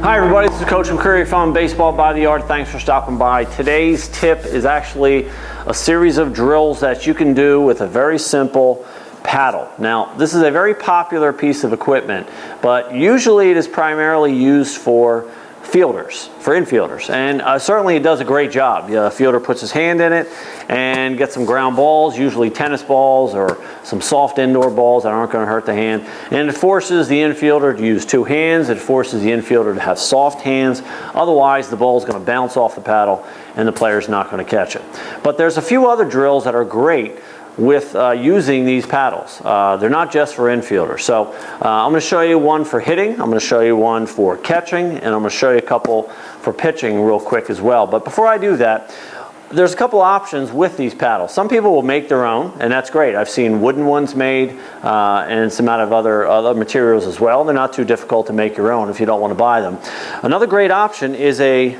Hi everybody, this is Coach McCreary from Baseball by the Yard. Thanks for stopping by. Today's tip is actually a series of drills that you can do with a very simple paddle. Now, this is a very popular piece of equipment, but usually it is primarily used for fielders, for infielders, and certainly it does a great job. The fielder puts his hand in it and gets some ground balls, usually tennis balls or some soft indoor balls that aren't going to hurt the hand, and it forces the infielder to use two hands. It forces the infielder to have soft hands. Otherwise, the ball is going to bounce off the paddle and the player's not going to catch it. But there's a few other drills that are great with using these paddles. They're not just for infielders. So I'm going to show you one for hitting, I'm going to show you one for catching, and I'm going to show you a couple for pitching real quick as well. But before I do that, there's a couple options with these paddles. Some people will make their own, and that's great. I've seen wooden ones made and some out of other materials as well. They're not too difficult to make your own if you don't want to buy them. Another great option is a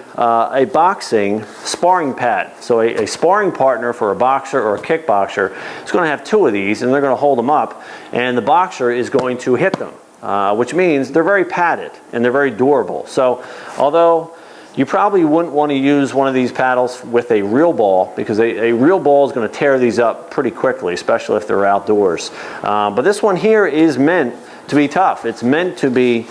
boxing sparring pad. So a sparring partner for a boxer or a kickboxer is going to have two of these, and they're going to hold them up, and the boxer is going to hit them, which means they're very padded and they're very durable. So although you probably wouldn't want to use one of these paddles with a real ball, because a real ball is going to tear these up pretty quickly, especially if they're outdoors. But this one here is meant to be tough. It's meant to be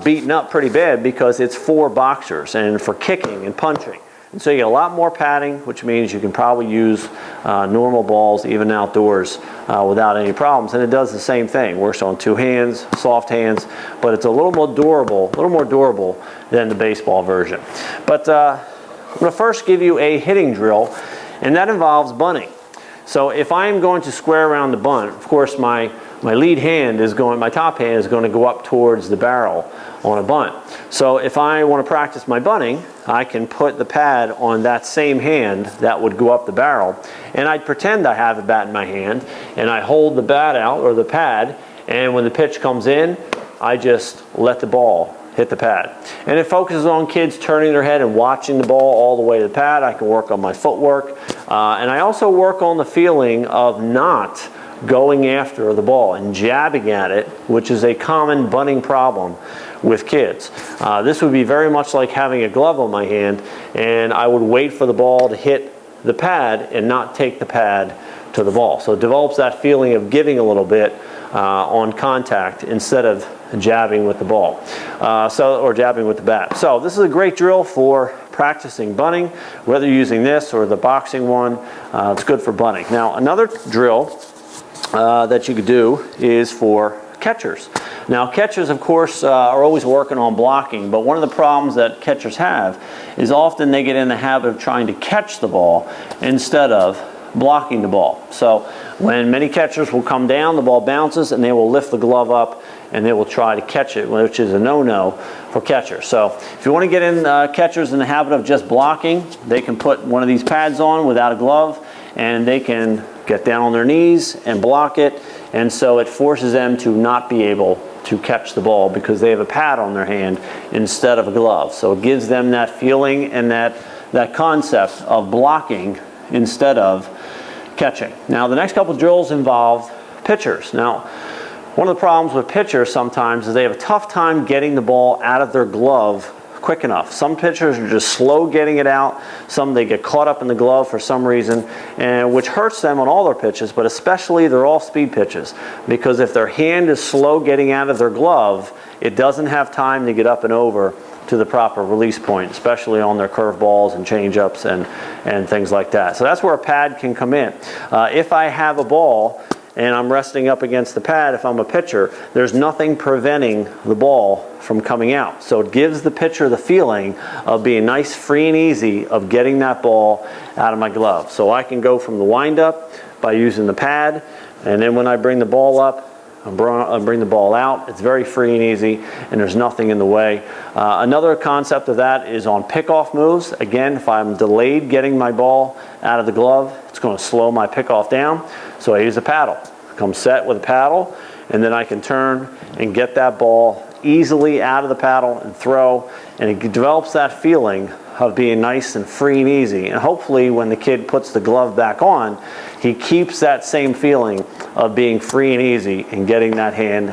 beaten up pretty bad because it's for boxers and for kicking and punching. And so you get a lot more padding, which means you can probably use normal balls even outdoors without any problems. And it does the same thing. Works on two hands, soft hands, but it's a little more durable than the baseball version. But I'm going to first give you a hitting drill, and that involves bunting. So if I'm going to square around the bunt, of course my lead hand is going, my top hand is going to go up towards the barrel on a bunt. So if I want to practice my bunting, I can put the pad on that same hand that would go up the barrel, and I'd pretend I have a bat in my hand, and I hold the bat out, or the pad, and when the pitch comes in, I just let the ball hit the pad. And it focuses on kids turning their head and watching the ball all the way to the pad. I can work on my footwork, and I also work on the feeling of not going after the ball and jabbing at it, which is a common bunting problem with kids. This would be very much like having a glove on my hand, and I would wait for the ball to hit the pad and not take the pad to the ball. So it develops that feeling of giving a little bit on contact instead of jabbing with the ball, or jabbing with the bat. So this is a great drill for practicing bunting, whether you're using this or the boxing one. It's good for bunting. Now another drill that you could do is for catchers. Now catchers, of course, are always working on blocking, but one of the problems that catchers have is often they get in the habit of trying to catch the ball instead of blocking the ball. So when many catchers will come down, the ball bounces, and they will lift the glove up and they will try to catch it, which is a no-no for catchers. So if you want to get in catchers in the habit of just blocking, they can put one of these pads on without a glove, and they can get down on their knees and block it, and so it forces them to not be able to catch the ball because they have a pad on their hand instead of a glove. So it gives them that feeling and that concept of blocking instead of catching. Now the next couple drills involve pitchers. Now one of the problems with pitchers sometimes is they have a tough time getting the ball out of their glove quick enough. Some pitchers are just slow getting it out. Some they get caught up in the glove for some reason, and which hurts them on all their pitches, but especially their off-speed pitches, because if their hand is slow getting out of their glove, it doesn't have time to get up and over to the proper release point, especially on their curveballs and change-ups and things like that. So that's where a pad can come in. If I have a ball and I'm resting up against the pad, if I'm a pitcher, there's nothing preventing the ball from coming out. So it gives the pitcher the feeling of being nice, free and easy of getting that ball out of my glove. So I can go from the windup by using the pad, and then when I bring the ball up, I bring the ball out. It's very free and easy, and there's nothing in the way. Another concept of that is on pickoff moves. Again, if I'm delayed getting my ball out of the glove, it's going to slow my pickoff down. So I use a paddle. Come set with a paddle, and then I can turn and get that ball easily out of the paddle and throw, and it develops that feeling of being nice and free and easy. And hopefully when the kid puts the glove back on, he keeps that same feeling of being free and easy and getting that hand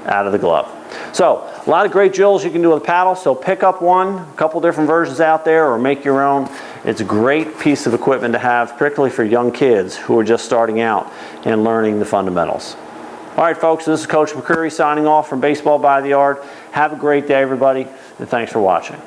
out of the glove. So A lot of great drills you can do with a paddle, so pick up one, a couple different versions out there, or make your own. It's a great piece of equipment to have, particularly for young kids who are just starting out and learning the fundamentals. All right, folks, this is Coach McCreary signing off from Baseball by the Yard. Have a great day, everybody, and thanks for watching.